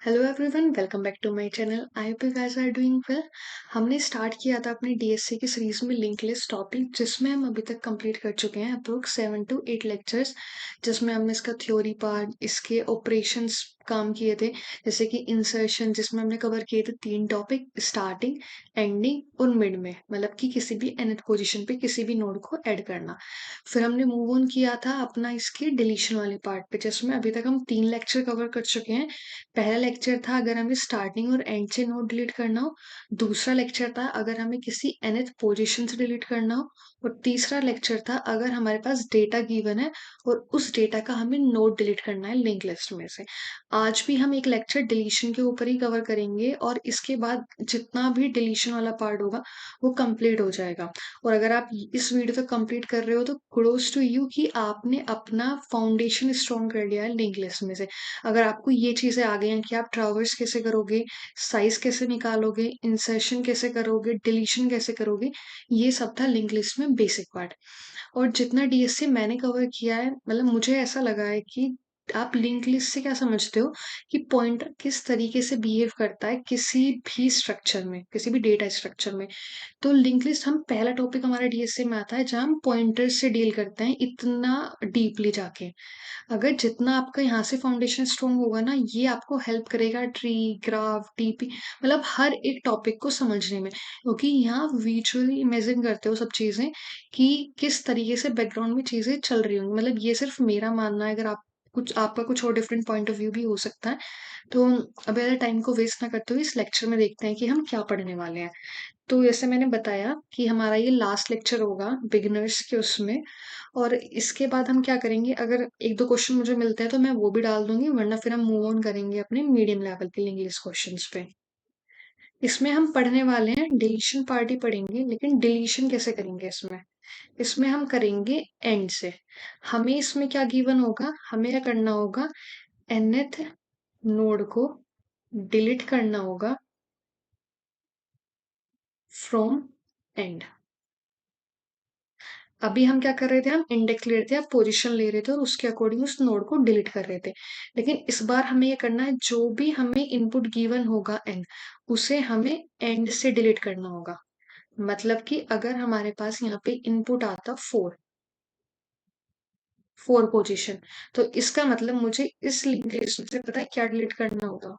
Hello everyone, welcome back to my channel. I hope you guys are doing well. हमने start किया था अपनी DSC की series में लिंक लिस्ट टॉपिक, जिसमें हम अभी तक कंप्लीट कर चुके हैं अप्रोक्स 7 to 8 लेक्चर्स, जिसमें हमने इसका थ्योरी पार्ट, इसके ऑपरेशंस काम किए थे, जैसे कि इंसर्शन, जिसमें हमने कवर किए थे 3 टॉपिक, स्टार्टिंग, एंडिंग और मिड में, मतलब कि किसी भी nth पोजीशन पे किसी भी नोड को ऐड करना। फिर हमने मूव ऑन किया था अपना इसके डिलीशन वाले पार्ट पे, जिसमें अभी तक हम 3 लेक्चर कवर कर चुके हैं। पहला लेक्चर था अगर हमें स्टार्टिंग और एंड से नोट डिलीट करना हो। दूसरा लेक्चर था अगर हमें किसी nth पोजीशन से डिलीट करना हो। और तीसरा लेक्चर था अगर हमारे पास डेटा गिवन है और उस डेटा का हमें नोट डिलीट करना है लिंक लिस्ट में से। आज भी हम एक लेक्चर डिलीशन के ऊपर ही कवर करेंगे और इसके बाद जितना भी डिलीशन वाला पार्ट होगा वो कंप्लीट हो जाएगा। और अगर आप इस वीडियो तक कंप्लीट कर रहे हो तो कुडोस टू यू कि आपने अपना फाउंडेशन स्ट्रॉन्ग कर लिया है लिंक लिस्ट में से। अगर आपको ये चीजें आ गई हैं कि आप ट्रावर्स कैसे करोगे, साइज कैसे निकालोगे, इंसर्शन कैसे करोगे, डिलीशन कैसे करोगे, ये सब था लिंक लिस्ट में बेसिक पार्ट। और जितना डीएससी मैंने कवर किया है, मतलब मुझे ऐसा लगा है कि आप लिंक लिस्ट से क्या समझते हो कि पॉइंटर किस तरीके से बिहेव करता है किसी भी स्ट्रक्चर में, किसी भी डेटा स्ट्रक्चर में। तो लिंक लिस्ट हम पहला टॉपिक हमारा डीएससी में आता है जहां हम पॉइंटर्स से डील करते हैं इतना डीपली जाके। अगर जितना आपका यहाँ से फाउंडेशन स्ट्रॉन्ग होगा ना, ये आपको हेल्प करेगा ट्री, ग्राफ, डीपी, मतलब हर एक टॉपिक को समझने में, क्योंकि यहाँ विजुअली इमेजिन करते हो सब चीजें कि किस तरीके से बैकग्राउंड में चीजें चल रही होंगी। मतलब ये सिर्फ मेरा मानना है, अगर आप कुछ आपका कुछ और डिफरेंट पॉइंट ऑफ व्यू भी हो सकता है। तो अब ज़्यादा टाइम को वेस्ट ना करते हुए इस लेक्चर में देखते हैं कि हम क्या पढ़ने वाले हैं। तो जैसे मैंने बताया कि हमारा ये लास्ट लेक्चर होगा बिगिनर्स के उसमें। और इसके बाद हम क्या करेंगे, अगर एक दो क्वेश्चन मुझे मिलते हैं तो मैं वो भी डाल दूंगी, वरना फिर हम मूव ऑन करेंगे अपने मीडियम लेवल के इंग्लिश क्वेश्चंस पे। इसमें हम पढ़ने वाले हैं डिलीशन पार्ट ही पढ़ेंगे, लेकिन डिलीशन कैसे करेंगे इसमें। इसमें हम करेंगे एंड से। हमें इसमें क्या गिवन होगा, हमें क्या करना होगा, nth नोड को डिलीट करना होगा फ्रॉम एंड। अभी हम क्या कर रहे थे, हम इंडेक्स ले रहे थे, आप पोजीशन ले रहे थे और उसके अकॉर्डिंग उस नोड को डिलीट कर रहे थे। लेकिन इस बार हमें ये करना है, जो भी हमें इनपुट गिवन होगा एंड, उसे हमें एंड से डिलीट करना होगा। मतलब कि अगर हमारे पास यहाँ पे इनपुट आता 4 पोजीशन, तो इसका मतलब मुझे इस लिंक लिस्ट में से पता है क्या डिलीट करना होगा,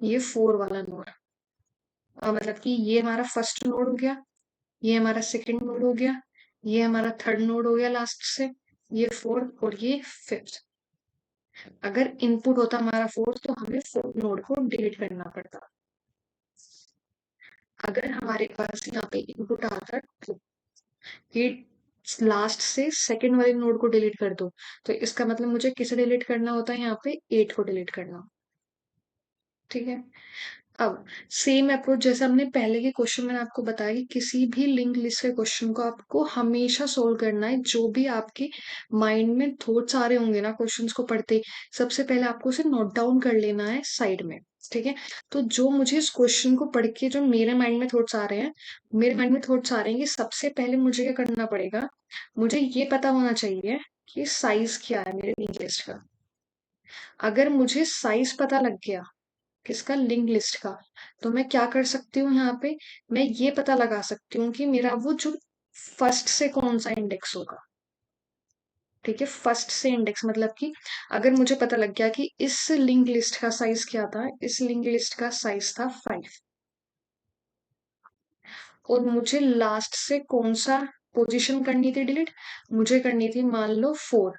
ये 4 वाला नोड। मतलब कि ये हमारा फर्स्ट नोड हो गया, ये हमारा सेकंड नोड हो गया, ये हमारा थर्ड नोड हो गया लास्ट से, ये फोर्थ और ये फिफ्थ। अगर इनपुट होता हमारा फोर्थ तो हमें फोर्थ नोड को डिलीट करना पड़ता। अगर हमारे पास यहाँ पे इनपुट आता टू, ये लास्ट से सेकंड वाले नोड को डिलीट कर दो, तो इसका मतलब मुझे किसे डिलीट करना होता है, यहाँ पे 8 को डिलीट करना। ठीक है। अब सेम अप्रोच जैसे हमने पहले के क्वेश्चन में आपको बताया कि किसी भी लिंक लिस्ट के क्वेश्चन को आपको हमेशा सोल्व करना है। जो भी आपके माइंड में थॉट्स आ रहे होंगे ना क्वेश्चंस को पढ़ते, सबसे पहले आपको उसे नोट डाउन कर लेना है साइड में। ठीक है। तो जो मुझे इस क्वेश्चन को पढ़ के जो मेरे माइंड में थॉट्स आ रहे हैं, मेरे माइंड में थॉट्स आ रहे हैं कि सबसे पहले मुझे क्या करना पड़ेगा, मुझे ये पता होना चाहिए कि साइज क्या है मेरे लिंक लिस्ट का। अगर मुझे साइज पता लग गया किसका, लिंक लिस्ट का, तो मैं क्या कर सकती हूँ यहाँ पे, मैं ये पता लगा सकती हूँ कि मेरा वो जो फर्स्ट से कौन सा इंडेक्स होगा। ठीक है, फर्स्ट से इंडेक्स मतलब कि अगर मुझे पता लग गया कि इस लिंक लिस्ट का साइज क्या था, इस लिंक लिस्ट का साइज था 5, और मुझे लास्ट से कौन सा पोजीशन करनी थी डिलीट, मुझे करनी थी मान लो 4।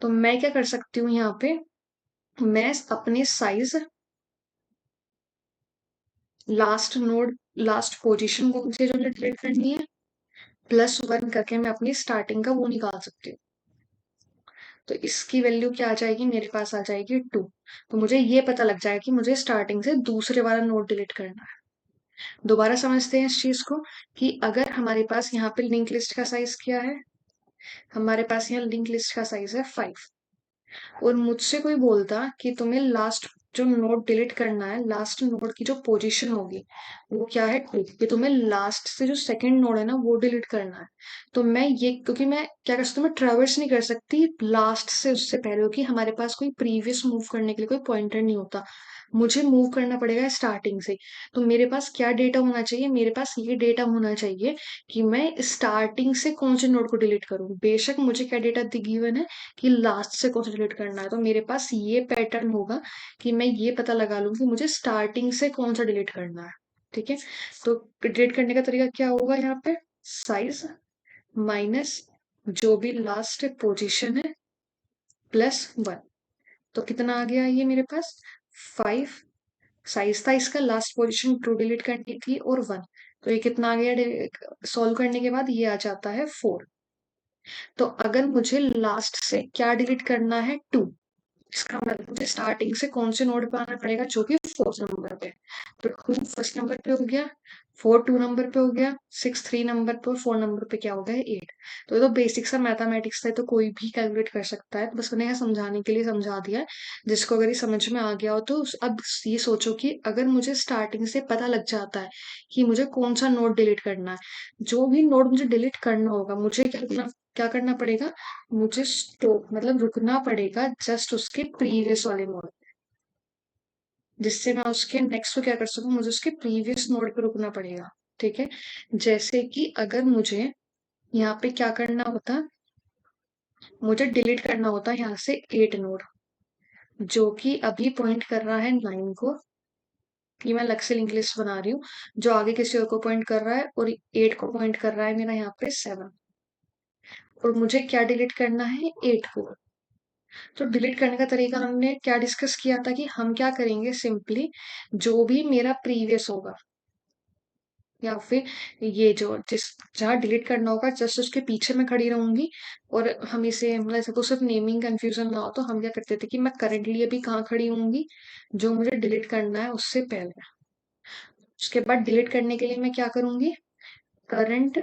तो मैं क्या कर सकती हूँ यहाँ पे, मैं अपने size, last node, last position कौन सी है जो डिलीट करनी है, +1 करके मैं अपनी स्टार्टिंग का वो निकाल सकती हूँ। तो इसकी वैल्यू क्या आ जाएगी, मेरे पास आ जाएगी 2। तो मुझे ये पता लग जाएगा कि मुझे स्टार्टिंग से दूसरे वाला नोड डिलीट करना है। दोबारा समझते हैं इस चीज को कि अगर हमारे पास यहाँ पे लिंक लिस्ट का साइज क्या है, हमारे पास यहाँ लिंक लिस्ट का साइज है 5, और मुझसे कोई बोलता कि तुम्हें लास्ट जो नोड डिलीट करना है, लास्ट नोड की जो पोजीशन होगी वो क्या है, 2, कि तुम्हें लास्ट से जो सेकंड नोड है ना वो डिलीट करना है। तो मैं ये, क्योंकि मैं क्या कर सकती हूँ, मैं ट्रैवर्स नहीं कर सकती लास्ट से उससे पहले, क्योंकि हमारे पास कोई प्रीवियस मूव करने के लिए कोई पॉइंटर नहीं होता। मुझे मूव करना पड़ेगा स्टार्टिंग से। तो मेरे पास क्या डेटा होना चाहिए, मेरे पास ये डेटा होना चाहिए कि मैं स्टार्टिंग से कौन से नोड को डिलीट करूं। बेशक मुझे क्या डेटा गिवन है कि लास्ट से कौन सा डिलीट करना है, तो मेरे पास ये पैटर्न होगा कि मैं ये पता लगा लूं कि मुझे स्टार्टिंग से कौन सा डिलीट करना है। ठीक है, तो डिलीट करने का तरीका क्या होगा, यहाँ पे साइज माइनस जो भी लास्ट पोजीशन है प्लस 1। तो कितना आ गया ये मेरे पास, 5। साइज था इसका, लास्ट पोजीशन 2 डिलीट करनी थी, और 1। तो ये कितना आ गया, सॉल्व करने के बाद ये आ जाता है 4। तो अगर मुझे लास्ट से क्या डिलीट करना है, 2, इसका मतलब मुझे स्टार्टिंग से कौन से नोड पे आना पड़ेगा, जो कि 4th नंबर पे। तो 2 फर्स्ट नंबर पे हो गया, 4 2 नंबर पे हो गया, 6 3 नंबर पे, और 4 नंबर पे क्या हो गया, 8। तो ये तो बेसिक सा मैथमेटिक्स था, तो कोई भी कैलकुलेट कर सकता है। तो बस मैंने यहाँ समझाने के लिए समझा दिया है। जिसको अगर ये समझ में आ गया हो तो अब ये सोचो कि अगर मुझे स्टार्टिंग से पता लग जाता है कि मुझे कौन सा नोड डिलीट करना है, जो भी नोड मुझे डिलीट करना होगा, मुझे क्या करना पड़ेगा, मुझे स्टॉप मतलब रुकना पड़ेगा जस्ट उसके प्रीवियस वाले नोड, जिससे मैं उसके नेक्स्ट को क्या कर सकूं, मुझे उसके प्रीवियस नोड पे रुकना पड़ेगा। ठीक है, जैसे कि अगर मुझे यहाँ पे क्या करना होता, मुझे डिलीट करना होता यहाँ से 8 नोड, जो कि अभी पॉइंट कर रहा है 9 को। ये मैं अलग से लिंक लिस्ट बना रही हूँ, जो आगे किसी और को पॉइंट कर रहा है, और 8 को पॉइंट कर रहा है मेरा यहाँ पे 7। और मुझे क्या डिलीट करना है, 8 को। तो डिलीट करने का तरीका हमने क्या डिस्कस किया था कि हम क्या करेंगे, सिंपली जो भी मेरा प्रीवियस होगा, या फिर ये जो जिस जहाँ डिलीट करना होगा जस्ट उसके पीछे मैं खड़ी रहूंगी। और हम इसे मतलब सपोज सिर्फ नेमिंग कंफ्यूजन ना हो, तो हम क्या करते थे कि मैं करंटली अभी कहाँ खड़ी होंगी, जो मुझे डिलीट करना है उससे पहले। उसके बाद डिलीट करने के लिए मैं क्या करूंगी, करंट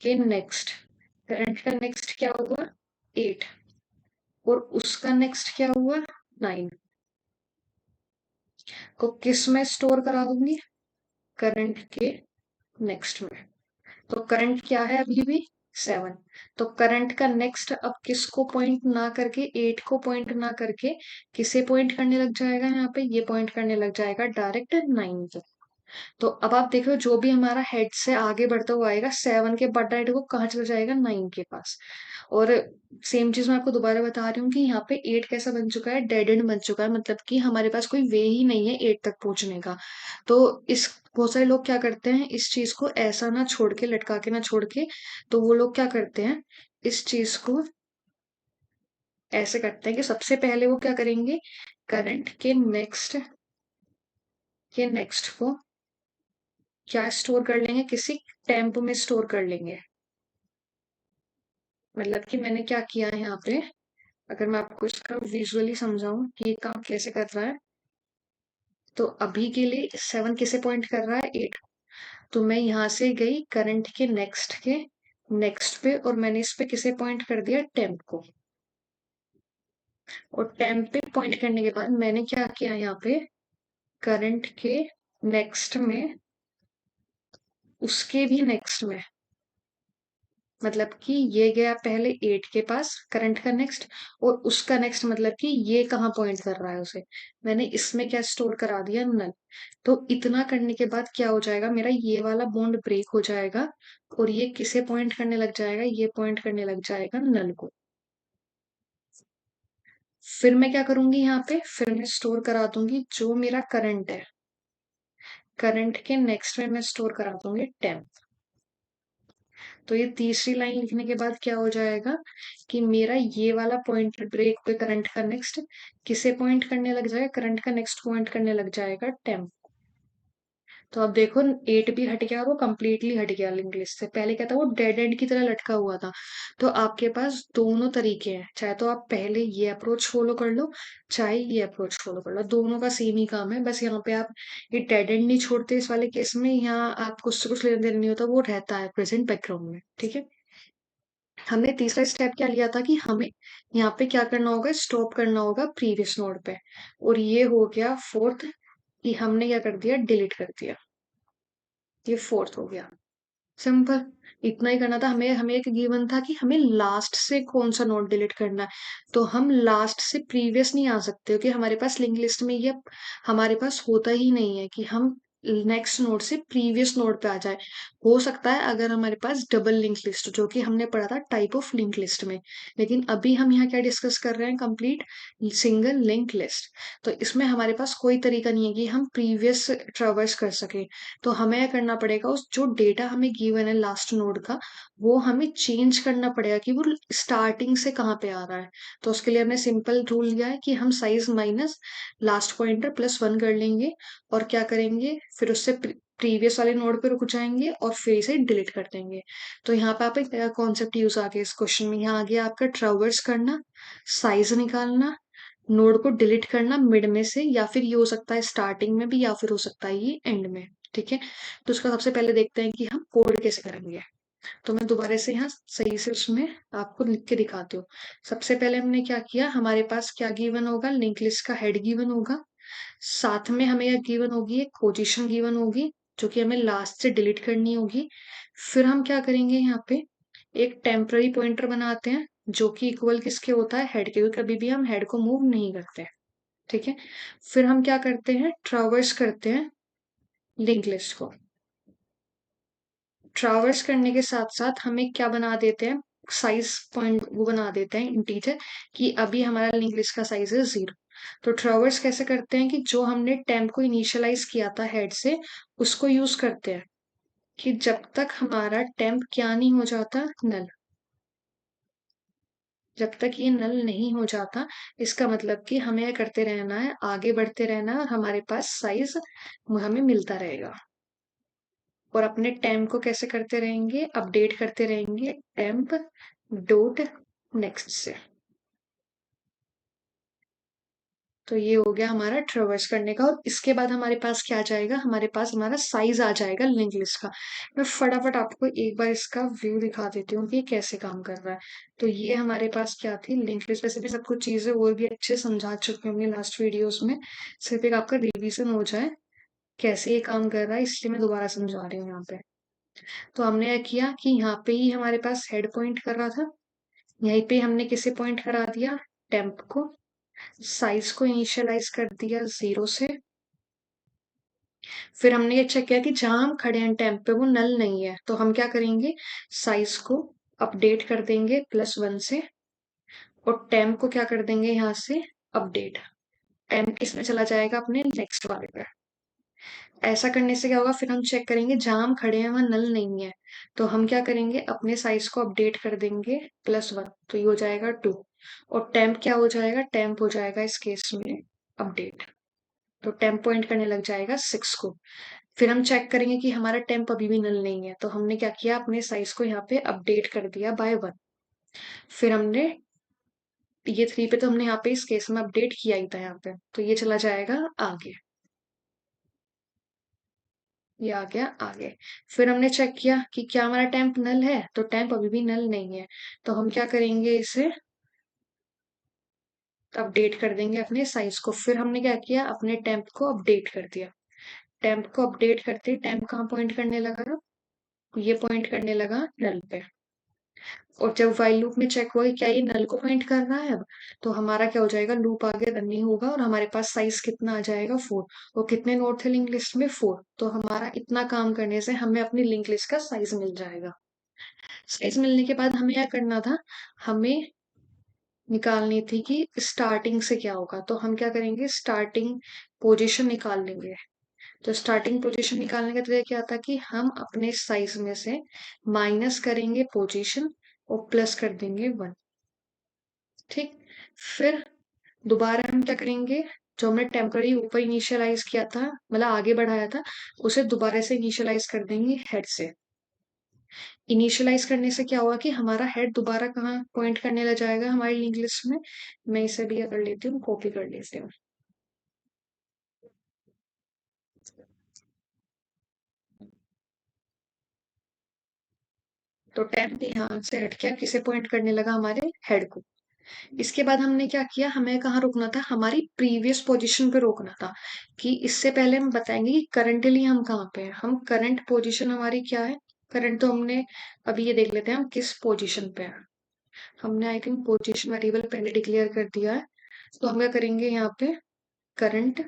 के नेक्स्ट, करंट का नेक्स्ट क्या होगा, 8, और उसका नेक्स्ट क्या हुआ, 9, को किस में स्टोर करा दूंगी, करंट के नेक्स्ट में। तो करंट क्या है अभी भी, 7। तो करंट का नेक्स्ट अब किसको पॉइंट ना करके, 8 को पॉइंट ना करके किसे पॉइंट करने लग जाएगा, यहाँ पे ये पॉइंट करने लग जाएगा डायरेक्ट 9 पे। तो अब आप देखो जो भी हमारा हेड से आगे बढ़ता हुआ आएगा, 7 के बाद डायरेक्ट वो कहाँ चला जाएगा, 9 के पास। और सेम चीज मैं आपको दोबारा बता रही हूँ कि यहाँ पे 8 कैसा बन चुका है, डेड एंड बन चुका है, मतलब कि हमारे पास कोई वे ही नहीं है 8 तक पहुंचने का। तो इस बहुत सारे लोग क्या करते हैं, इस चीज को ऐसा ना छोड़ के, लटका के ना छोड़ के, तो वो लोग क्या करते हैं, इस चीज को ऐसे करते हैं कि सबसे पहले वो क्या करेंगे, करंट के नेक्स्ट को क्या स्टोर कर लेंगे, किसी टेम्प में स्टोर कर लेंगे। मतलब कि मैंने क्या किया है यहाँ पे, अगर मैं आपको इसका विजुअली समझाऊं कि ये काम कैसे कर रहा है, तो अभी के लिए 7 किसे पॉइंट कर रहा है, 8। तो मैं यहाँ से गई करंट के नेक्स्ट पे, और मैंने इस पे किसे पॉइंट कर दिया, टेम्प को। और टेम्प पे पॉइंट करने के बाद मैंने क्या किया यहाँ पे, करंट के नेक्स्ट में, उसके भी नेक्स्ट में, मतलब कि ये गया पहले 8 के पास करंट का नेक्स्ट, और उसका नेक्स्ट मतलब कि ये कहाँ पॉइंट कर रहा है उसे, मैंने इसमें क्या स्टोर करा दिया, नल। तो इतना करने के बाद क्या हो जाएगा, मेरा ये वाला बॉन्ड ब्रेक हो जाएगा, और ये किसे पॉइंट करने लग जाएगा, ये पॉइंट करने लग जाएगा नल को। फिर मैं क्या करूंगी यहाँ पे, फिर मैं स्टोर करा दूंगी जो मेरा करंट है, करंट के नेक्स्ट में मैं स्टोर करा दूंगी टेम्प। तो ये तीसरी लाइन लिखने के बाद क्या हो जाएगा कि मेरा ये वाला पॉइंट ब्रेक पे करंट का नेक्स्ट किसे पॉइंट करने लग जाएगा, करंट का नेक्स्ट पॉइंट करने लग जाएगा टेम्प। तो अब देखो 8 भी हट गया और वो कंप्लीटली हट गया लिंक लिस्ट से। पहले क्या था, वो डेड एंड की तरह लटका हुआ था। तो आपके पास दोनों तरीके हैं, चाहे तो आप पहले ये अप्रोच फॉलो कर लो, चाहे ये अप्रोच फॉलो कर लो, दोनों का सेम ही काम है। बस यहाँ पे आप ये डेड एंड नहीं छोड़ते इस वाले केस में, यहाँ आपको उससे कुछ लेना देना नहीं होता, वो रहता है प्रेजेंट बैकग्राउंड में। ठीक है, हमने तीसरा स्टेप क्या लिया था कि हमें यहाँ पे क्या करना होगा, स्टॉप करना होगा प्रीवियस नोड पे। और ये हो गया फोर्थ, कि हमने क्या कर दिया, डिलीट कर दिया। ये फोर्थ हो गया। सिंपल, इतना ही करना था हमें। हमें एक गिवन था कि हमें लास्ट से कौन सा नोड डिलीट करना है, तो हम लास्ट से प्रीवियस नहीं आ सकते क्योंकि हमारे पास लिंक लिस्ट में ये हमारे पास होता ही नहीं है कि हम नेक्स्ट नोड से प्रीवियस नोड पे आ जाए। हो सकता है अगर हमारे पास डबल लिंक लिस्ट, जो कि हमने पढ़ा था टाइप ऑफ लिंक लिस्ट में, लेकिन अभी हम यहाँ क्या डिस्कस कर रहे हैं, कंप्लीट सिंगल लिंक लिस्ट। तो इसमें हमारे पास कोई तरीका नहीं है कि हम प्रीवियस ट्रेवर्स कर सके। तो हमें क्या करना पड़ेगा, उस जो डेटा हमें गिवन है लास्ट नोड का, वो हमें चेंज करना पड़ेगा कि वो स्टार्टिंग से कहाँ पे आ रहा है। तो उसके लिए हमने सिंपल रूल लिया है कि हम size minus last pointer plus one कर लेंगे, और क्या करेंगे, फिर उससे प्रीवियस वाले नोड पे रुक जाएंगे और फिर इसे डिलीट कर देंगे। तो यहाँ पे आप एक नया कॉन्सेप्ट यूज आ गया इस क्वेश्चन में। यहाँ आ गया आपका ट्रावर्स करना, साइज निकालना, नोड को डिलीट करना मिड में से, या फिर ये हो सकता है स्टार्टिंग में भी, या फिर हो सकता है ये एंड में। ठीक है, तो उसका सबसे पहले देखते हैं कि हम कोड कैसे करेंगे। तो मैं दोबारा से यहाँ सही से उसमें आपको लिख के दिखाती हूँ। सबसे पहले हमने क्या किया, हमारे पास क्या गिवन होगा, लिंक लिस्ट का हेड गिवन होगा, साथ में हमें यह गिवन होगी, एक पोजीशन गिवन होगी जो कि हमें लास्ट से डिलीट करनी होगी। फिर हम क्या करेंगे, यहाँ पे एक टेम्पररी पॉइंटर बनाते हैं जो कि इक्वल किसके होता है, हेड के, क्योंकि कभी भी हम हेड को मूव नहीं करते। ठीक है, फिर हम क्या करते हैं, ट्रावर्स करते हैं लिंक लिस्ट को। ट्रावर्स करने के साथ साथ हमें क्या बना देते हैं, साइज पॉइंट वो बना देते हैं इंटीजर, कि अभी हमारा लिंक लिस्ट का साइज है 0। तो ट्रावर्स कैसे करते हैं कि जो हमने टेम्प को इनिशियलाइज किया था हेड से, उसको यूज करते हैं कि जब तक हमारा टेम्प क्या नहीं हो जाता, नल। जब तक ये नल नहीं हो जाता, इसका मतलब कि हमें यह करते रहना है, आगे बढ़ते रहना है, और हमारे पास साइज हमें मिलता रहेगा। और अपने टेम्प को कैसे करते रहेंगे, अपडेट करते रहेंगे टेम्प डॉट नेक्स्ट से। तो ये हो गया हमारा ट्रेवर्स करने का। और इसके बाद हमारे पास क्या आ जाएगा, हमारे पास हमारा साइज आ जाएगा लिंक लिस्ट का। मैं फटाफट आपको एक बार इसका व्यू दिखा देती हूँ कि ये कैसे काम कर रहा है। तो ये हमारे पास क्या थी, लिंक लिस्ट। वैसे भी सब कुछ चीजें और भी अच्छे समझा चुके होंगे लास्ट वीडियोस में, सिर्फ एक आपका रिवीजन हो जाए कैसे ये काम कर रहा है, इसलिए मैं दोबारा समझा रही हूँ यहाँ पे। तो हमने क्या किया कि यहाँ पे ही हमारे पास हेड पॉइंट कर रहा था, यहीं पे हमने किसे पॉइंट करा दिया, टेम्प को। साइज को इनिशियलाइज कर दिया 0 से। फिर हमने ये चेक किया कि जहां हम खड़े हैं टेम्प पे वो नल नहीं है, तो हम क्या करेंगे, साइज को अपडेट कर देंगे +1 से, और टेम्प को क्या कर देंगे यहाँ से अपडेट। टेम्प किसमें चला जाएगा, अपने नेक्स्ट वाले पे। ऐसा करने से क्या होगा, फिर हम चेक करेंगे जहां हम खड़े हैं वहां नल नहीं है, तो हम क्या करेंगे, अपने साइज को अपडेट कर देंगे +1, तो ये हो जाएगा 2। और टेम्प क्या हो जाएगा, टेम्प हो जाएगा इस केस में अपडेट। तो टेम्प पॉइंट करने लग जाएगा 6 को। फिर हम चेक करेंगे कि हमारा टेम्प अभी भी नल नहीं है, तो हमने क्या किया, अपने साइज को यहाँ पे अपडेट कर दिया /1। फिर हमने ये 3 पे, तो हमने यहाँ पे इस केस में अपडेट किया ही था यहाँ पे, तो ये चला जाएगा आगे। ये आ गया आगे। फिर हमने चेक किया कि क्या हमारा टेम्प नल है, तो टेम्प अभी भी नल नहीं है, तो हम क्या करेंगे, इसे अपडेट कर देंगे अपने साइज को। फिर हमने क्या किया, अपने टेम्प को अपडेट कर दिया। टेम्प को अपडेट करते टेम्प कहाँ पॉइंट करने लगा, ये पॉइंट करने लगा नल पे। और जब वाइल लूप में चेक हुआ कि क्या ये नल को पॉइंट कर रहा है अब, तो हमारा क्या हो जाएगा, लूप आगे रन नहीं होगा, और हमारे पास साइज कितना आ जाएगा, 4। और कितने नोड थे लिंक लिस्ट में, 4। तो हमारा इतना काम करने से हमें अपनी लिंक लिस्ट का साइज मिल जाएगा। साइज मिलने के बाद हमें क्या करना था, हमें निकालनी थी कि स्टार्टिंग से क्या होगा। तो हम क्या करेंगे, स्टार्टिंग पोजीशन निकाल लेंगे। तो स्टार्टिंग पोजीशन निकालने का तरीका क्या था कि हम अपने साइज में से माइनस करेंगे पोजीशन और प्लस कर देंगे 1। ठीक, फिर दोबारा हम क्या करेंगे, जो हमने टेम्पररी ऊपर इनिशियलाइज किया था, मतलब आगे बढ़ाया था, उसे दोबारा से इनिशियलाइज कर देंगे हेड से। इनिशियलाइज करने से क्या होगा कि हमारा हेड दोबारा कहाँ पॉइंट करने लग जाएगा, हमारी लिंक लिस्ट में। मैं इसे भी कर लेती हूँ, कॉपी कर लेती हूँ। तो टेम्प यहाँ से हट गया, किसे पॉइंट करने लगा, हमारे हेड को। इसके बाद हमने क्या किया, हमें कहाँ रोकना था, हमारी प्रीवियस पोजीशन पे रोकना था। कि इससे पहले हम बताएंगे कि करंटली हम कहाँ पे हैं। हम करंट पोजीशन हमारी क्या है, करंट तो हमने अभी ये देख लेते हैं हम किस पोजीशन पे हैं। हमने आई थिंक पोजीशन वेरिएबल पहले डिक्लेयर कर दिया है। तो हम क्या करेंगे यहाँ पे, करंट,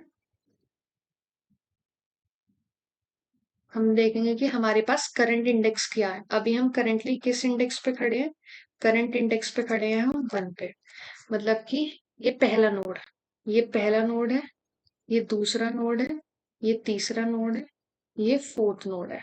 हम देखेंगे कि हमारे पास करंट इंडेक्स क्या है। अभी हम करंटली किस इंडेक्स पे खड़े हैं, करंट इंडेक्स पे खड़े हैं हम 1 पे। मतलब कि ये पहला नोड, ये पहला नोड है, ये दूसरा नोड है, ये तीसरा नोड है, ये फोर्थ नोड है।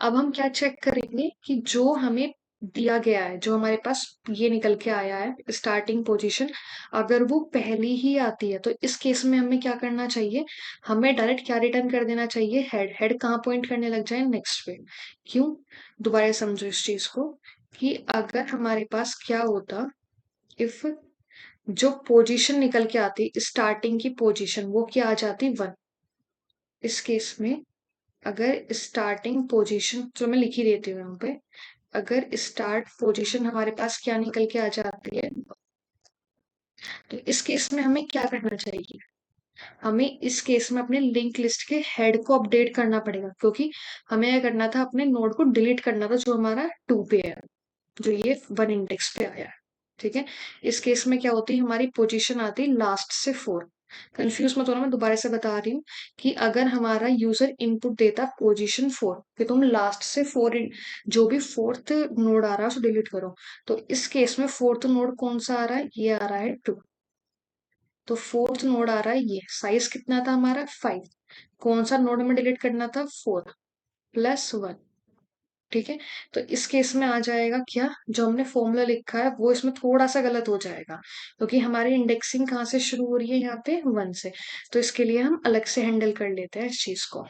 अब हम क्या चेक करेंगे कि जो हमें दिया गया है, जो हमारे पास ये निकल के आया है स्टार्टिंग पोजीशन, अगर वो पहली ही आती है तो इस केस में हमें क्या करना चाहिए, हमें डायरेक्ट क्या रिटर्न कर देना चाहिए, हेड। हेड कहाँ पॉइंट करने लग जाए, नेक्स्ट पे। क्यों, दोबारा समझो इस चीज को, कि अगर हमारे पास क्या होता, इफ जो पोजीशन निकल के आती स्टार्टिंग की पोजीशन वो क्या आ जाती 1। इस केस में अगर स्टार्टिंग पोजीशन, जो मैं लिख ही देती हूँ यहाँ पे, अगर स्टार्ट पोजीशन हमारे पास क्या निकल के आ जाती है, तो इस केस में हमें क्या करना चाहिए, हमें इस केस में अपने लिंक लिस्ट के हेड को अपडेट करना पड़ेगा। क्योंकि हमें क्या करना था, अपने नोड को डिलीट करना था जो हमारा 2 पे है, जो ये 1 इंडेक्स पे आया है। ठीक है, इस केस में क्या होती है, हमारी पोजीशन आती है लास्ट से 4। कंफ्यूज मत होना, मैं दोबारा से बता रही हूँ कि अगर हमारा यूजर इनपुट देता पोजीशन 4, कि तुम लास्ट से 4 जो भी फोर्थ नोड आ रहा है उसे डिलीट करो, तो इस केस में फोर्थ नोड कौन सा आ रहा है, ये आ रहा है 2। तो फोर्थ नोड आ रहा है, ये साइज कितना था हमारा 5। कौन सा नोड में डिलीट करना था, 4 प्लस 1। ठीक है, तो इस केस में आ जाएगा क्या, जो हमने फॉर्मूला लिखा है वो इसमें थोड़ा सा गलत हो जाएगा, क्योंकि हमारी इंडेक्सिंग कहाँ से शुरू हो रही है, यहाँ पे 1 से। तो इसके लिए हम अलग से हैंडल कर लेते हैं इस चीज को,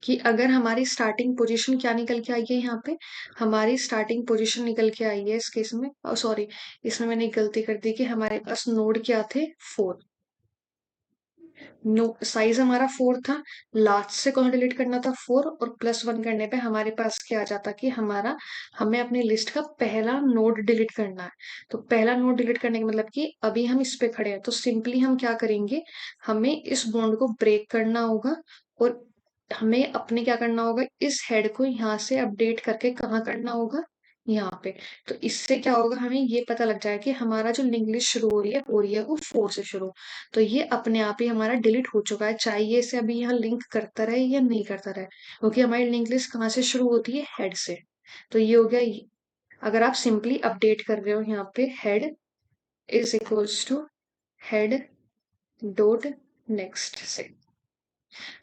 कि अगर हमारी स्टार्टिंग पोजीशन क्या निकल के आई है, यहाँ पे हमारी स्टार्टिंग पोजीशन निकल के आई है इस केस में, और सॉरी, इसमें मैंने एक गलती कर दी कि हमारे पास नोड क्या थे, 4। नो, साइज हमारा 4 था, लास्ट से कौन डिलीट करना था, 4, और +1 करने पे हमारे पास क्या आ जाता कि हमारा, हमें अपनी लिस्ट का पहला नोड डिलीट करना है। तो पहला नोड डिलीट करने का मतलब कि अभी हम इस पे खड़े हैं, तो सिंपली हम क्या करेंगे, हमें इस बॉन्ड को ब्रेक करना होगा, और हमें अपने क्या करना होगा, इस हेड को यहाँ से अपडेट करके कहाँ करना होगा, यहाँ पे। तो इससे क्या होगा, हमें ये पता लग जाएगा कि हमारा जो लिंक लिस्ट शुरू हो रही है वो 4 से शुरू। तो ये अपने आप ही हमारा डिलीट हो चुका है, चाहे ये इसे अभी यहाँ लिंक करता रहे या नहीं करता रहे, क्योंकि हमारी लिंक लिस्ट कहाँ से शुरू होती है, हेड से। तो ये हो गया अगर आप सिंपली अपडेट कर रहे हो यहाँ पे, head is equals to head dot next से।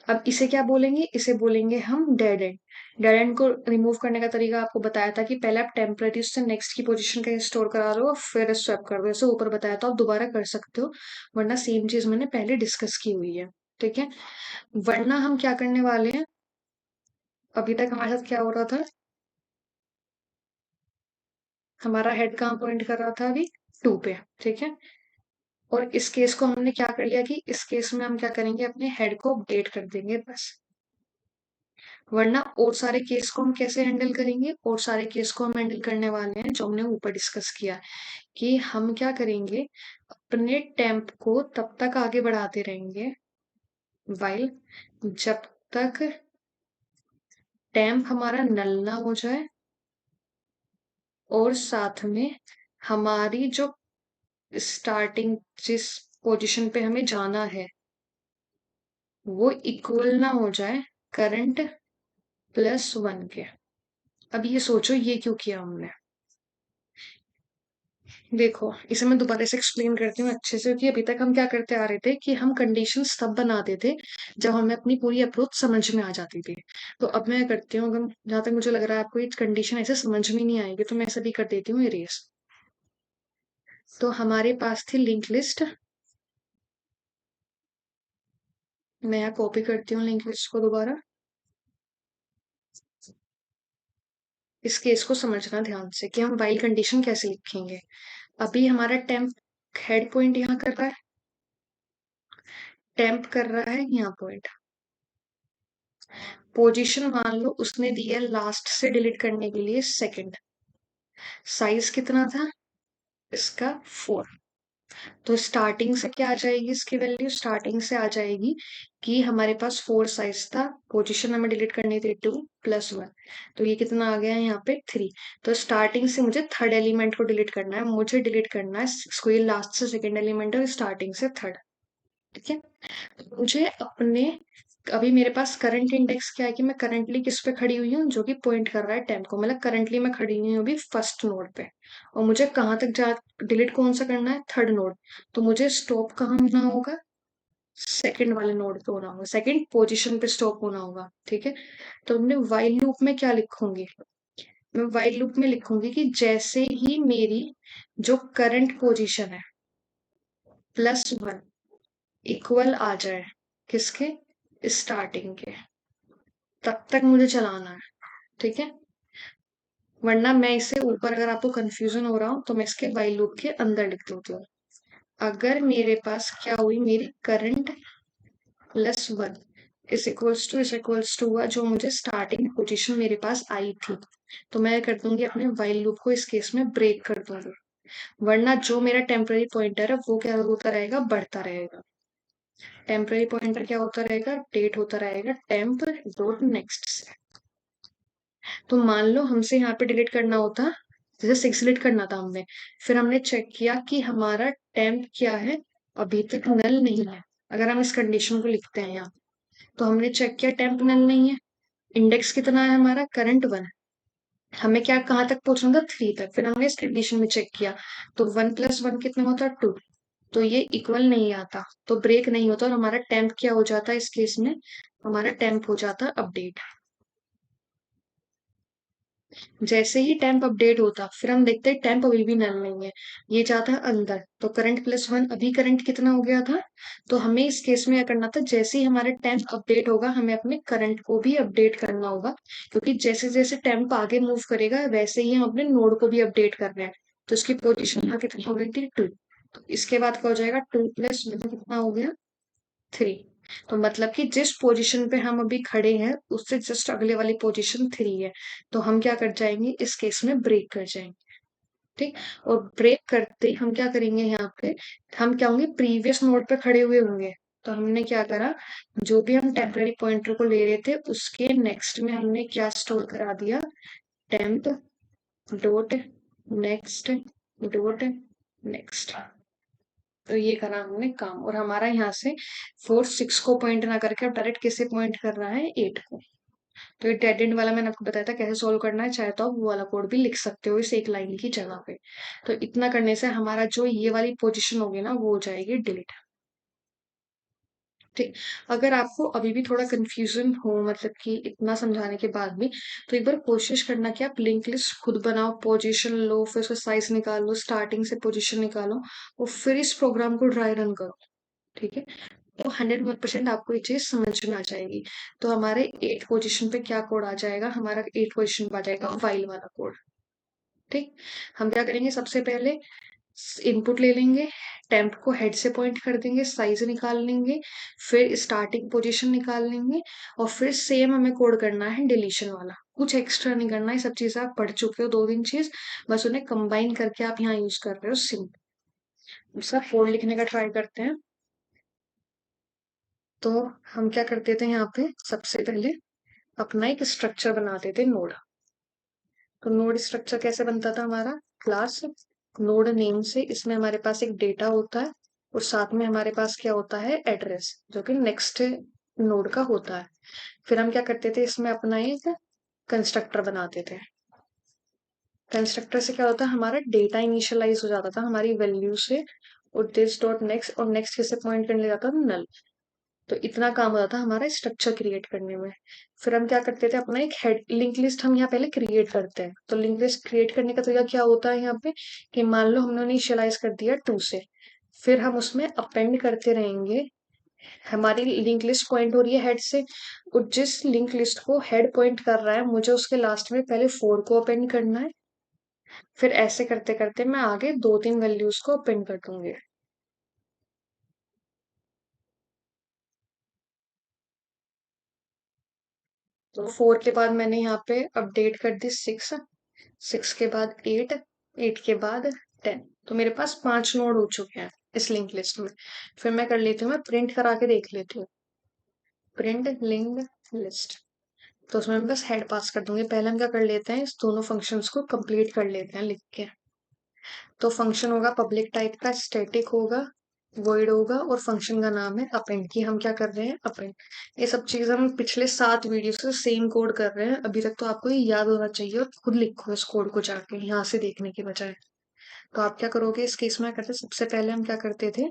अब इसे क्या बोलेंगे, इसे बोलेंगे हम डेड एंड। डेड एंड को रिमूव करने का तरीका आपको बताया था कि पहले आप टेम्परेरी से नेक्स्ट की पोजीशन कहीं स्टोर करा लो और फिर स्वैप कर दो, जैसे ऊपर बताया था, आप दोबारा कर सकते हो, वरना सेम चीज मैंने पहले डिस्कस की हुई है। ठीक है, वरना हम क्या करने वाले हैं, अभी तक हमारे साथ क्या हो रहा था, हमारा हेड कहाँ पॉइंट कर रहा था अभी, 2 पे। ठीक है, और इस केस को हमने क्या कर लिया कि इस केस में हम क्या करेंगे, अपने हेड को अपडेट कर देंगे बस। वरना और सारे केस को हम कैसे हैंडल करेंगे, और सारे केस को हम हैंडल करने वाले हैं जो हमने ऊपर डिस्कस किया, कि हम क्या करेंगे, अपने टेम्प को तब तक आगे बढ़ाते रहेंगे वाइल, जब तक टेम्प हमारा नल ना हो जाए, और साथ में हमारी जो स्टार्टिंग जिस पोजीशन पे हमें जाना है वो इक्वल ना हो जाए करंट +1 के। अब ये सोचो ये क्यों किया हमने। देखो, इसे मैं दोबारा से एक्सप्लेन करती हूँ अच्छे से, कि अभी तक हम क्या करते आ रहे थे कि हम कंडीशंस तब बनाते थे जब हमें अपनी पूरी अप्रोच समझ में आ जाती थी। तो अब मैं करती हूँ, अगर जहां तक मुझे लग रहा है आपको ये कंडीशन ऐसे समझ में नहीं आएगी, तो मैं ऐसा भी कर देती हूँ इरेज। तो हमारे पास थी लिंक लिस्ट, मैं यहाँ कॉपी करती हूँ लिंक लिस्ट को दोबारा। इस केस को समझना ध्यान से कि हम वाइल कंडीशन कैसे लिखेंगे। अभी हमारा टेम्प हेड पॉइंट यहाँ कर रहा है, टेम्प कर रहा है यहाँ पॉइंट, पोजीशन मान लो उसने दी है लास्ट से डिलीट करने के लिए सेकंड। साइज कितना था इसका 4। तो स्टार्टिंग से क्या आ जाएगी इसकी वैल्यू, स्टार्टिंग से आ जाएगी कि हमारे पास 4 साइज था, पोजीशन हमें डिलीट करनी थी 2 + 1, तो ये कितना आ गया यहाँ पे 3। तो स्टार्टिंग से मुझे थर्ड एलिमेंट को डिलीट करना है, मुझे डिलीट करना है कोई लास्ट से सेकेंड एलिमेंट और स्टार्टिंग से थर्ड। ठीक है, मुझे अपने अभी मेरे पास करंट इंडेक्स क्या है कि मैं करंटली किस पे खड़ी हुई हूँ, जो कि पॉइंट कर रहा है 10 को, मतलब करंटली मैं खड़ी हुई हूँ अभी फर्स्ट नोड पे। और मुझे कहाँ तक जा डिलीट कौन सा करना है, थर्ड नोड। तो मुझे स्टॉप कहाँ होना होगा, सेकंड वाले नोड पे होना होगा, सेकंड पोजीशन पे स्टॉप होना होगा। ठीक है, तो हमने वाइल लूप में क्या लिखूंगी, मैं वाइल लूप में लिखूंगी कि जैसे ही मेरी जो करंट पोजीशन है +1 इक्वल आ जाए किसके, स्टार्टिंग के, तब तक मुझे चलाना है। ठीक है, वरना मैं इसे ऊपर, अगर आपको कंफ्यूजन हो रहा हो तो मैं इसके वाइल लूप के अंदर लिख देती हूँ। अगर मेरे पास क्या हुई, मेरी करंट +1 इज इक्वल्स टू हुआ जो मुझे स्टार्टिंग पोजीशन मेरे पास आई थी, तो मैं कर दूंगी अपने वाइल लूप को इस केस में ब्रेक कर दूंगी। वरना जो मेरा टेम्पररी पॉइंटर है वो क्या होता रहेगा, बढ़ता रहेगा। टेम्पररी पॉइंटर क्या होता रहेगा, अपडेट होता रहेगा टेम्प डॉट नेक्स्ट से। तो मान लो हमसे यहाँ पे डिलीट करना होता, जैसे 6 डिलीट करना था हमने, फिर हमने चेक किया कि हमारा टेम्प क्या है, अभी तक नल नहीं है। अगर हम इस कंडीशन को लिखते हैं यहाँ, तो हमने चेक किया टेम्प नल नहीं है, इंडेक्स कितना है हमारा, करंट 1, हमें क्या कहाँ तक पहुंचना था, 3 तक। फिर हमने इस कंडीशन में चेक किया, तो 1 + 1 कितना होता है, 2। तो ये इक्वल नहीं आता, तो ब्रेक नहीं होता, और हमारा टेम्प क्या हो जाता है इस केस में, हमारा टेम्प हो जाता है अपडेट। जैसे ही टेम्प अपडेट होता, फिर हम देखते हैं टेम्प अभी भी नल नहीं है, ये जाता है अंदर, तो करंट +1, अभी करंट कितना हो गया था। तो हमें इस केस में क्या करना था, जैसे ही हमारा टेम्प अपडेट होगा हमें अपने करंट को भी अपडेट करना होगा, क्योंकि जैसे जैसे टेम्प आगे मूव करेगा वैसे ही हम अपने नोड को भी अपडेट कर रहे हैं। तो इसकी पोजिशन यहाँ कितनी हो गई थी, 2। तो इसके बाद क्या हो जाएगा, 2 + 1 कितना हो गया, 3। तो मतलब कि जिस पोजीशन पे हम अभी खड़े हैं उससे जस्ट अगले वाली पोजीशन 3 है, तो हम क्या कर जाएंगे इस केस में, ब्रेक कर जाएंगे। ठीक, और ब्रेक करते हम क्या करेंगे यहाँ पे, हम क्या होंगे, प्रीवियस नोड पे खड़े हुए होंगे। तो हमने क्या करा, जो भी हम टेम्पररी पॉइंटर को ले रहे थे उसके नेक्स्ट में हमने क्या स्टोर करा दिया, temp dot next dot next. तो ये करा हमने काम, और हमारा यहाँ से 4 6 को पॉइंट ना करके अब डायरेक्ट किसे पॉइंट कर रहा है, 8 को। तो ये डेड एंड वाला मैंने आपको बताया था कैसे सोल्व करना है, चाहे तो आप वो वाला कोड भी लिख सकते हो इस एक लाइन की जगह पे। तो इतना करने से हमारा जो ये वाली पोजीशन होगी ना वो हो जाएगी डिलीट। ठीक, अगर आपको अभी भी थोड़ा कंफ्यूजन हो, मतलब कि इतना समझाने के बाद भी, तो एक बार कोशिश करना कि आप लिंक लिस्ट खुद बनाओ, पोजीशन लो, फिर उसका साइज निकालो, स्टार्टिंग से पोजीशन निकालो, और फिर इस प्रोग्राम को ड्राई रन करो। ठीक है, तो 100% आपको ये चीज समझ में आ जाएगी। तो हमारे 8 पोजीशन पे क्या कोड आ जाएगा, हमारा 8 पोजीशन पे आ जाएगा फाइल वाला कोड। ठीक, हम क्या करेंगे, सबसे पहले इनपुट ले लेंगे, टेम्प को हेड से पॉइंट कर देंगे, साइज निकाल लेंगे, फिर स्टार्टिंग पोजीशन निकाल लेंगे, और फिर सेम हमें कोड करना है डिलीशन वाला। कुछ एक्स्ट्रा नहीं करना है, सब चीजें आप पढ़ चुके हो 2 दिन चीज, बस उन्हें कंबाइन करके आप यहाँ यूज कर रहे हो सिंपल। उसका कोड लिखने का ट्राई करते हैं। तो हम क्या करते थे यहाँ पे, सबसे पहले अपना एक स्ट्रक्चर बनाते थे नोड। तो नोड स्ट्रक्चर कैसे बनता था हमारा, क्लास नोड नेम से, इसमें हमारे पास एक डेटा होता है, और साथ में हमारे पास क्या होता है, एड्रेस, जो कि नेक्स्ट नोड का होता है। फिर हम क्या करते थे, इसमें अपना एक कंस्ट्रक्टर बनाते थे। कंस्ट्रक्टर से क्या होता है, हमारा डेटा इनिशियलाइज हो जाता था हमारी वैल्यू से, और दिस डॉट नेक्स्ट, और नेक्स्ट किसे पॉइंट करने जाता था, नल। तो इतना काम होता था हमारा स्ट्रक्चर क्रिएट करने में। फिर हम क्या करते थे, अपना एक हेड लिंक लिस्ट हम यहाँ पहले क्रिएट करते हैं। तो लिंक लिस्ट क्रिएट करने का तरीका क्या होता है यहाँ पे, कि मान लो हमने इनिशियलाइज कर दिया 2 से, फिर हम उसमें अपेंड करते रहेंगे। हमारी लिंक लिस्ट पॉइंट हो रही है हेड से, और जिस लिंक लिस्ट को हेड पॉइंट कर रहा है मुझे उसके लास्ट में पहले 4 को अपेंड करना है। फिर ऐसे करते करते मैं आगे 2 3 वैल्यूज को अपेंड कर दूंगी। तो 4 के बाद मैंने यहाँ पे अपडेट कर दी 6, 6 के बाद 8, 8 के बाद 10। तो मेरे पास 5 नोड हो चुके हैं इस लिंक लिस्ट में। फिर मैं कर लेती हूँ, मैं प्रिंट करा के देख लेती हूँ, प्रिंट लिंक लिस्ट। तो उसमें मैं बस हेड पास कर दूंगी। पहले हम क्या कर लेते हैं, इस दोनों फंक्शंस को कंप्लीट कर लेते हैं लिख के। तो फंक्शन होगा पब्लिक टाइप का, स्टैटिक होगा, वॉइड होगा, और फंक्शन का नाम है अपेंड, की हम क्या कर रहे हैं, अपेंड। ये सब चीज हम पिछले 7 वीडियो से सेम कोड कर रहे हैं अभी तक, तो आपको ये याद होना चाहिए और खुद लिखो इस कोड को जाके यहाँ से देखने के बजाय। तो आप क्या करोगे इस केस में, करते सबसे पहले हम क्या करते थे,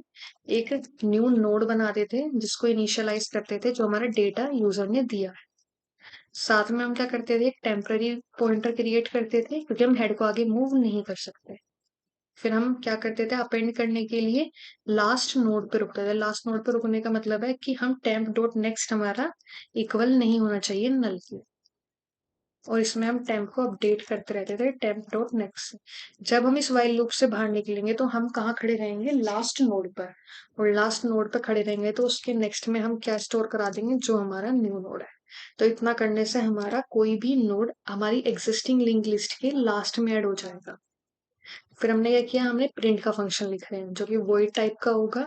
एक न्यू नोड बनाते थे जिसको इनिशियलाइज करते थे जो हमारा डेटा यूजर ने दिया। साथ में हम क्या करते थे, एक टेम्पररी पॉइंटर क्रिएट करते थे क्योंकि हम हेड को आगे मूव नहीं कर सकते। फिर हम क्या करते थे, अपेंड करने के लिए लास्ट नोड पे रुकते थे। लास्ट नोड पे रुकने का मतलब है कि हम टेम्प डॉट नेक्स्ट हमारा इक्वल नहीं होना चाहिए नल के, और इसमें हम टेम्प को अपडेट करते रहते थे टेम्प डॉट नेक्स्ट। जब हम इस वाइल लूप से बाहर निकलेंगे तो हम कहाँ खड़े रहेंगे, लास्ट नोड पर। और लास्ट नोड पर खड़े रहेंगे तो उसके नेक्स्ट में हम क्या स्टोर करा देंगे, जो हमारा न्यू नोड है। तो इतना करने से हमारा कोई भी नोड हमारी एग्जिस्टिंग लिंक लिस्ट के लास्ट में ऐड हो जाएगा। फिर हमने क्या किया, हमने प्रिंट का फंक्शन लिख रहे हैं जो कि वॉइड टाइप का होगा,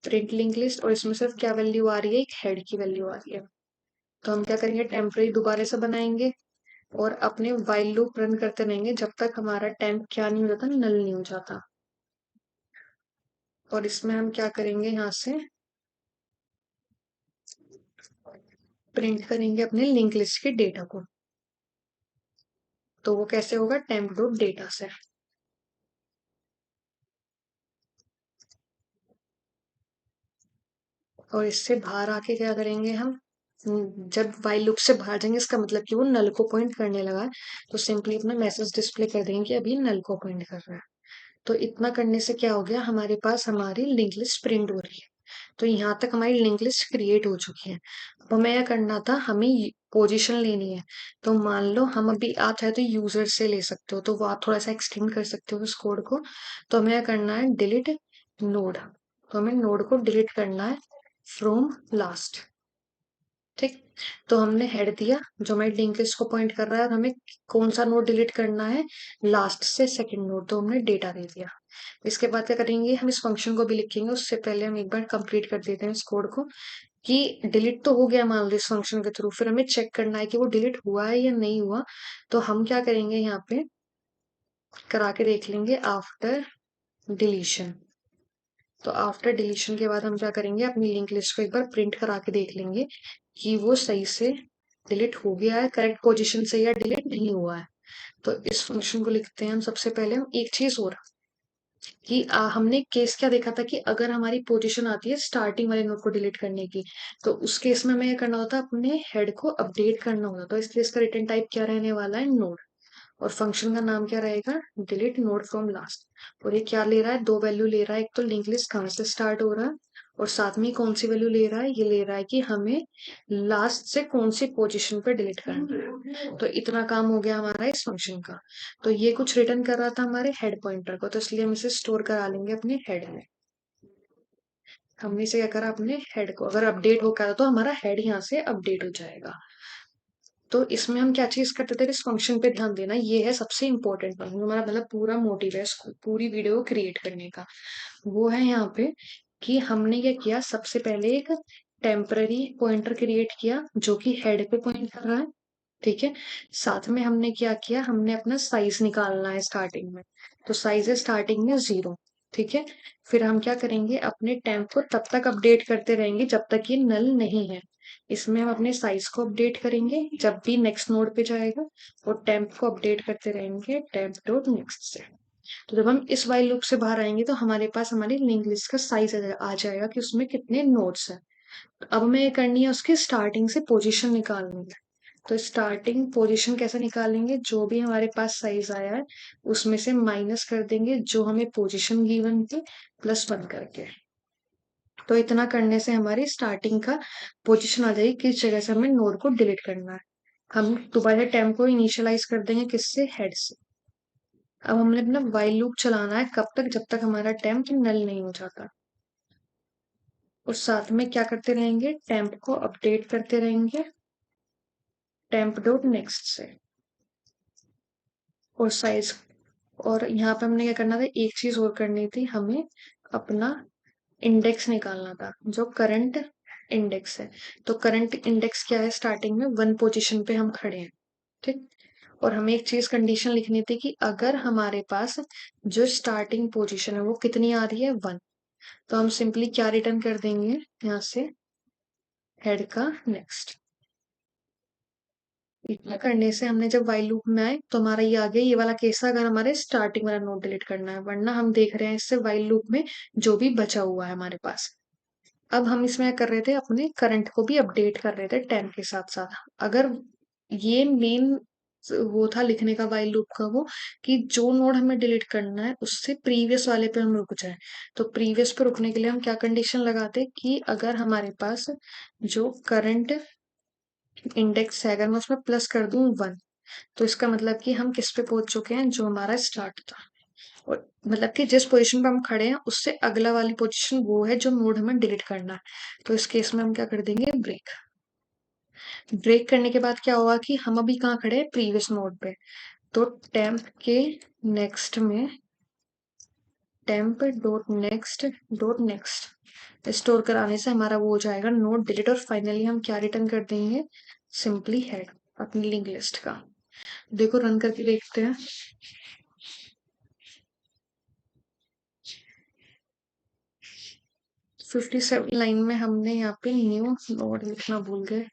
प्रिंट लिंक लिस्ट, और इसमें सिर्फ क्या वैल्यू आ रही है, एक हेड की वैल्यू आ रही है। तो हम क्या करेंगे, टेम्परेरी दोबारा से बनाएंगे और अपने वाइल लूप रन करते रहेंगे जब तक हमारा टेम्प क्या नहीं हो जाता, नल नहीं हो जाता। और इसमें हम क्या करेंगे, यहाँ से प्रिंट करेंगे अपने लिंक लिस्ट के डेटा को। तो वो कैसे होगा, टेम्प डॉट डेटा से। और इससे बाहर आके क्या करेंगे हम, जब वाइल लूप से बाहर जाएंगे इसका मतलब कि वो नल को पॉइंट करने लगा है, तो सिंपली अपना मैसेज डिस्प्ले कर देंगे कि अभी नल को पॉइंट कर रहा है। तो इतना करने से क्या हो गया, हमारे पास हमारी लिंक लिस्ट प्रिंट हो रही है। तो यहाँ तक हमारी लिंक लिस्ट क्रिएट हो चुकी है। अब हमें यह करना था, हमें पोजीशन लेनी है। तो मान लो हम अभी, आप चाहे तो यूजर से ले सकते हो, तो वो आप थोड़ा सा एक्सटेंड कर सकते हो इस कोड को। तो हमें यह करना है, डिलीट नोड। तो हमें नोड को डिलीट करना है फ्रॉम लास्ट। ठीक। तो हमने हेड दिया जो हमारी लिंक लिस्ट को पॉइंट कर रहा है, और हमें कौन सा नोड डिलीट करना है, लास्ट से सेकंड नोड। तो हमने डेटा दे दिया। इसके बाद क्या करेंगे, हम इस फंक्शन को भी लिखेंगे, उससे पहले हम एक बार कंप्लीट कर देते हैं इस कोड को, कि डिलीट तो हो गया मान लो इस फंक्शन के थ्रू, फिर हमें चेक करना है कि वो डिलीट हुआ है या नहीं हुआ। तो हम क्या करेंगे, यहाँ पे करा के देख लेंगे आफ्टर डिलीशन। तो आफ्टर डिलीशन के बाद हम क्या करेंगे, अपनी लिंक लिस्ट को एक बार प्रिंट करा के देख लेंगे कि वो सही से डिलीट हो गया है, करेक्ट पोजीशन से, या डिलीट नहीं हुआ है। तो इस फंक्शन को लिखते हैं हम। सबसे पहले हम एक चीज और, कि हमने केस क्या देखा था, कि अगर हमारी पोजीशन आती है स्टार्टिंग वाले नोड को डिलीट करने की, तो उस केस में हमें ये करना होता है, अपने हेड को अपडेट करना होता है। तो इसलिए इसका रिटर्न टाइप क्या रहने वाला है, नोड। और फंक्शन का नाम क्या रहेगा, डिलीट नोड फ्रॉम लास्ट। और ये क्या ले रहा है, दो वैल्यू ले रहा है, एक तो लिंक लिस्ट कहाँ से स्टार्ट हो रहा है, और साथ में ही कौन सी वैल्यू ले रहा है, ये ले रहा है कि हमें लास्ट से कौन सी पोजीशन पे डिलीट करना है। तो इतना काम हो गया हमारा इस फंक्शन का। तो ये कुछ रिटर्न कर रहा था हमारे हेड पॉइंटर को, तो इसलिए हम इसे स्टोर करा लेंगे अपने हेड में। हमने इसे क्या करा, अपने हेड को अगर अपडेट हो गया तो हमारा हेड यहाँ से अपडेट हो जाएगा। तो इसमें हम क्या चीज करते थे, इस फंक्शन पे ध्यान देना, ये है सबसे इंपॉर्टेंट पॉइंट, हमारा मतलब पूरा मोटिव है इसको पूरी वीडियो को क्रिएट करने का। वो है यहाँ पे, कि हमने क्या किया, सबसे पहले एक टेम्पररी पॉइंटर क्रिएट किया जो कि हेड पे पॉइंट कर रहा है। ठीक है। साथ में हमने क्या किया, हमने अपना साइज निकालना है स्टार्टिंग में। तो साइज है स्टार्टिंग में 0। ठीक है। फिर हम क्या करेंगे, अपने टेम्प को तब तक अपडेट करते रहेंगे जब तक ये नल नहीं है। इसमें हम अपने साइज को अपडेट करेंगे जब भी नेक्स्ट नोड पे जाएगा, और टेम्प को अपडेट करते रहेंगे टेम्प डॉट नेक्स्ट से। तो जब हम इस वाइल लूप से बाहर आएंगे तो हमारे पास हमारी लिंक लिस्ट का साइज आ जाएगा कि उसमें कितने नोड्स हैं। तो अब हमें ये करनी है, उसकी स्टार्टिंग से पोजीशन निकालनी है। तो स्टार्टिंग पोजीशन कैसे निकालेंगे, जो भी हमारे पास साइज आया है उसमें से माइनस कर देंगे जो हमें पोजीशन गिवन थी, +1 करके। तो इतना करने से हमारी स्टार्टिंग का पोजीशन आ जाएगी किस जगह से हमें नोड को डिलीट करना है। हम दोबारा टेम्प को इनिशियलाइज कर देंगे किससे, हेड से। अब हमने अपना वाइल लूप चलाना है कब तक, जब तक हमारा टेम्प नल नहीं हो जाता। और साथ में क्या करते रहेंगे, टेम्प को अपडेट करते रहेंगे टेम्प डॉट नेक्स्ट से, और साइज, और यहाँ पे हमने क्या करना था, एक चीज और करनी थी, हमें अपना इंडेक्स निकालना था, जो करंट इंडेक्स है। तो करंट इंडेक्स क्या है, स्टार्टिंग में 1 पोजीशन पे हम खड़े हैं, ठीक। और हमें एक चीज कंडीशन लिखनी थी कि अगर हमारे पास जो स्टार्टिंग पोजीशन है वो कितनी आ रही है, 1, तो हम सिंपली क्या रिटर्न कर देंगे यहाँ से, हेड का नेक्स्ट। इतना करने से हमने जब वाइल लूप में आए तो हमारा ये आ गया, ये वाला केस था अगर हमारे स्टार्टिंग वाला नोड डिलीट करना है, वरना हम देख रहे हैं इससे वाइल लूप में जो भी बचा हुआ है हमारे पास। अब हम इसमें क्या कर रहे थे, अपने करंट को भी अपडेट कर रहे थे 10 के साथ साथ। अगर ये मेन वो था लिखने का वाइल लूप का, वो कि जो नोड हमें डिलीट करना है उससे प्रीवियस वाले पे हम रुक जाए। तो प्रीवियस पे रुकने के लिए हम क्या कंडीशन लगाते कि अगर हमारे पास जो करंट इंडेक्स है अगर मैं उसमें प्लस कर दूं 1, तो इसका मतलब कि हम किस पे पहुंच चुके हैं, जो हमारा स्टार्ट था। और मतलब कि जिस पोजीशन पे हम खड़े हैं उससे अगला वाली पोजीशन वो है जो नोड हमें डिलीट करना है। तो इस केस में हम क्या कर देंगे, ब्रेक। ब्रेक करने के बाद क्या होगा कि हम अभी कहाँ खड़े हैं, प्रीवियस नोड पे। तो टेम्प के नेक्स्ट में temp dot next dot next store कराने से हमारा वो हो जाएगा नोड डिलीट, और फाइनली हम क्या रिटर्न कर देंगे, सिंपली हेड अपनी लिंक लिस्ट का। देखो रन करके देखते हैं। 57 लाइन में हमने यहाँ पे न्यू नोड लिखना भूल गए।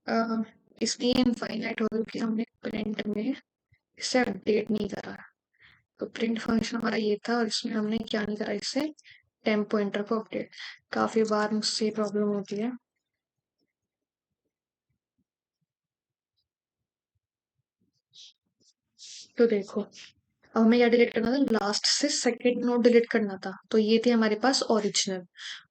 अ, इसलिए इनफाइनाइट हो कि हमने प्रिंट में इसे अपडेट नहीं करा। तो प्रिंट फंक्शन हमारा ये था, और इसमें हमने क्या नहीं करा, इससे टेम्प पॉइंटर को अपडेट। काफी बार मुझसे प्रॉब्लम होती है। तो देखो, अब हमें क्या डिलीट करना था, लास्ट से सेकंड नोड डिलीट करना था। तो ये थे हमारे पास ओरिजिनल।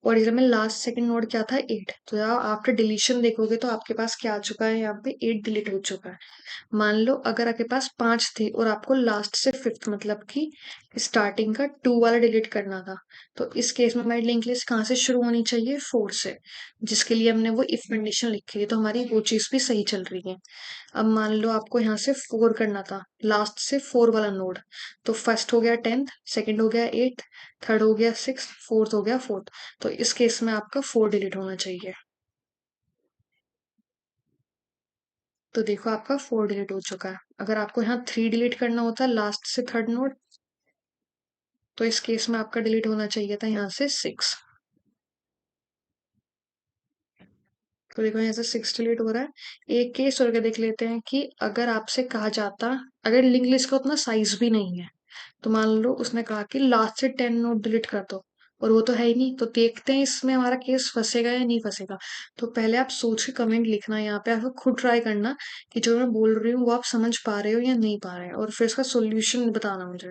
ओरिजिनल में लास्ट सेकंड नोड क्या था, 8। तो यहाँ आफ्टर डिलीशन देखोगे तो आपके पास क्या आ चुका है, यहाँ पे 8 डिलीट हो चुका है। मान लो अगर आपके पास 5 थे और आपको लास्ट से फिफ्थ मतलब कि स्टार्टिंग का 2 वाला डिलीट करना था, तो इस केस में हमारी लिंक लिस्ट कहाँ से शुरू होनी चाहिए, 4 से, जिसके लिए हमने वो इफ कंडीशन लिखी है। तो हमारी वो चीज भी सही चल रही है। अब मान लो आपको यहाँ से 4 करना था, लास्ट से 4 वाला नोड। तो फर्स्ट हो गया 10th, सेकंड हो गया 8th, थर्ड हो गया 6th, फोर्थ हो गया 4th। तो इस केस में आपका 4 डिलीट होना चाहिए। तो देखो आपका 4 डिलीट हो चुका है। अगर आपको यहाँ 3 डिलीट करना होता लास्ट से थर्ड नोड, तो इस केस में आपका डिलीट होना चाहिए था यहाँ से 6। तो देखो यहाँ से 6 डिलीट हो रहा है। एक केस और के देख लेते हैं कि अगर आपसे कहा जाता, अगर लिंक लिस्ट का उतना साइज भी नहीं है, तो मान लो उसने कहा कि लास्ट से 10 नोट डिलीट कर दो, और वो तो है ही नहीं। तो देखते हैं इसमें हमारा केस फंसेगा या नहीं फंसेगा। तो पहले आप सोच के कमेंट लिखना, यहाँ पे आप खुद ट्राई करना कि जो मैं बोल रही हूँ वो आप समझ पा रहे हो या नहीं पा रहे हो, और फिर इसका सोल्यूशन बताना मुझे।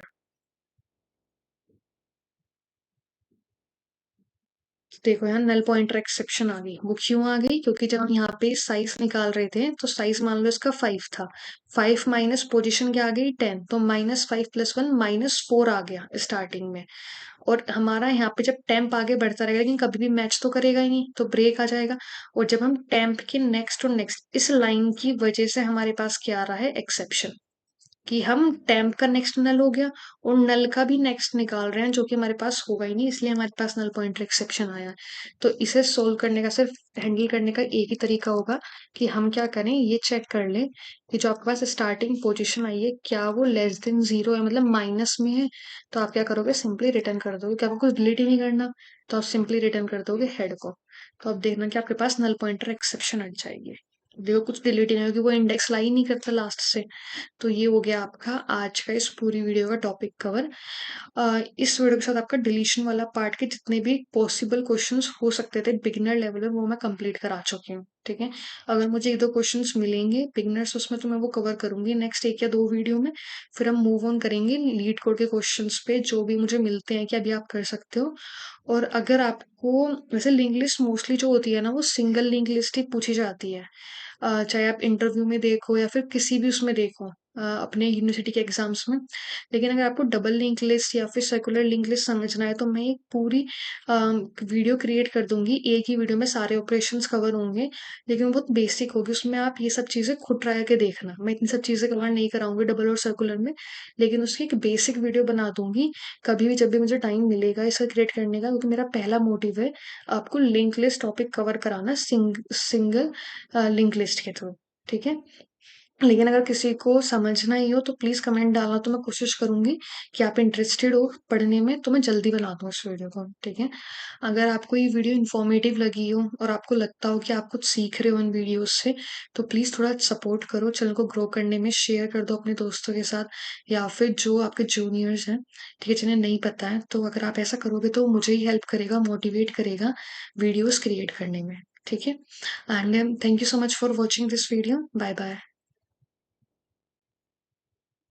देखो यहाँ नल पॉइंटर एक्सेप्शन आ गई। वो क्यों आ गई, क्योंकि जब हम यहाँ पे साइज निकाल रहे थे तो साइज मान लो इसका 5 था। 5 माइनस पोजीशन क्या आ गई, 10। तो -5 + 1 -4 आ गया स्टार्टिंग में। और हमारा यहाँ पे जब टेम्प आगे बढ़ता रहेगा लेकिन कभी भी मैच तो करेगा ही नहीं, तो ब्रेक आ जाएगा। और जब हम टेम्प के नेक्स्ट और नेक्स्ट इस लाइन की वजह से हमारे पास क्या आ रहा है, एक्सेप्शन, कि हम टेम्प का नेक्स्ट नल हो गया और नल का भी नेक्स्ट निकाल रहे हैं, जो कि हमारे पास होगा ही नहीं, इसलिए हमारे पास नल पॉइंटर एक्सेप्शन आया है। तो इसे सोल्व करने का, सिर्फ हैंडल करने का एक ही तरीका होगा कि हम क्या करें, ये चेक कर लें कि जो आपके पास स्टार्टिंग पोजीशन आई है क्या वो लेस देन 0 है, मतलब माइनस में है। तो आप क्या करोगे, सिंपली रिटर्न कर दोगे, कि आपको कुछ डिलीट ही नहीं करना। तो आप सिंपली रिटर्न कर दोगे हेड को। तो आप देखना कि आपके पास नल पॉइंटर एक्सेप्शन हट जाएगी। देखो कुछ डिलीट ही नहीं होगी, वो इंडेक्स ला ही नहीं करता लास्ट से। तो ये हो गया आपका आज का इस पूरी वीडियो का टॉपिक कवर। इस वीडियो के साथ आपका डिलीशन वाला पार्ट के जितने भी पॉसिबल क्वेश्चंस हो सकते थे बिगिनर लेवल में, वो मैं कंप्लीट करा चुकी हूँ, ठीक है। अगर मुझे 1-2 क्वेश्चंस मिलेंगे बिगिनर्स उसमें, तो मैं वो कवर करूंगी नेक्स्ट 1 या 2 वीडियो में। फिर हम मूव ऑन करेंगे लीड कोड के क्वेश्चंस पे, जो भी मुझे मिलते हैं कि अभी आप कर सकते हो। और अगर आपको, वैसे लिंक लिस्ट मोस्टली जो होती है ना, वो सिंगल लिंक लिस्ट ही पूछी जाती है। चाहे आप इंटरव्यू में देखो या फिर किसी भी उसमें देखो, अपने यूनिवर्सिटी के एग्ज़ाम्स में। लेकिन अगर आपको डबल लिंक लिस्ट या फिर सर्कुलर लिंक लिस्ट समझना है तो मैं एक पूरी वीडियो क्रिएट कर दूँगी। एक ही वीडियो में सारे ऑपरेशंस कवर होंगे, लेकिन वो बहुत बेसिक होगी। उसमें आप ये सब चीज़ें खुद ट्राई करके देखना। मैं इतनी सब चीज़ें कवर नहीं कराऊँगी डबल और सर्कुलर में, लेकिन उसकी एक बेसिक वीडियो बना दूँगी। कभी भी जब भी मुझे टाइम मिलेगा इसे क्रिएट करने का, क्योंकि मेरा पहला मोटिव है आपको लिंक लिस्ट टॉपिक कवर कराना सिंगल लिंक लिस्ट के थ्रू, ठीक है? लेकिन अगर किसी को समझना ही हो तो प्लीज़ कमेंट डालना, तो मैं कोशिश करूँगी कि आप इंटरेस्टेड हो पढ़ने में तो मैं जल्दी बना दूँ इस वीडियो को, ठीक है? अगर आपको ये वीडियो इन्फॉर्मेटिव लगी हो और आपको लगता हो कि आप कुछ सीख रहे हो इन वीडियोज़ से, तो प्लीज़ थोड़ा सपोर्ट करो, चैनल को ग्रो करने में, शेयर कर दो अपने दोस्तों के साथ या फिर जो आपके जूनियर्स हैं, ठीक है, जिन्हें नहीं पता है। तो अगर आप ऐसा करोगे तो मुझे ही हेल्प करेगा, मोटिवेट करेगा वीडियोज़ क्रिएट करने में, ठीक है? And thank you so much for watching this video. Bye bye.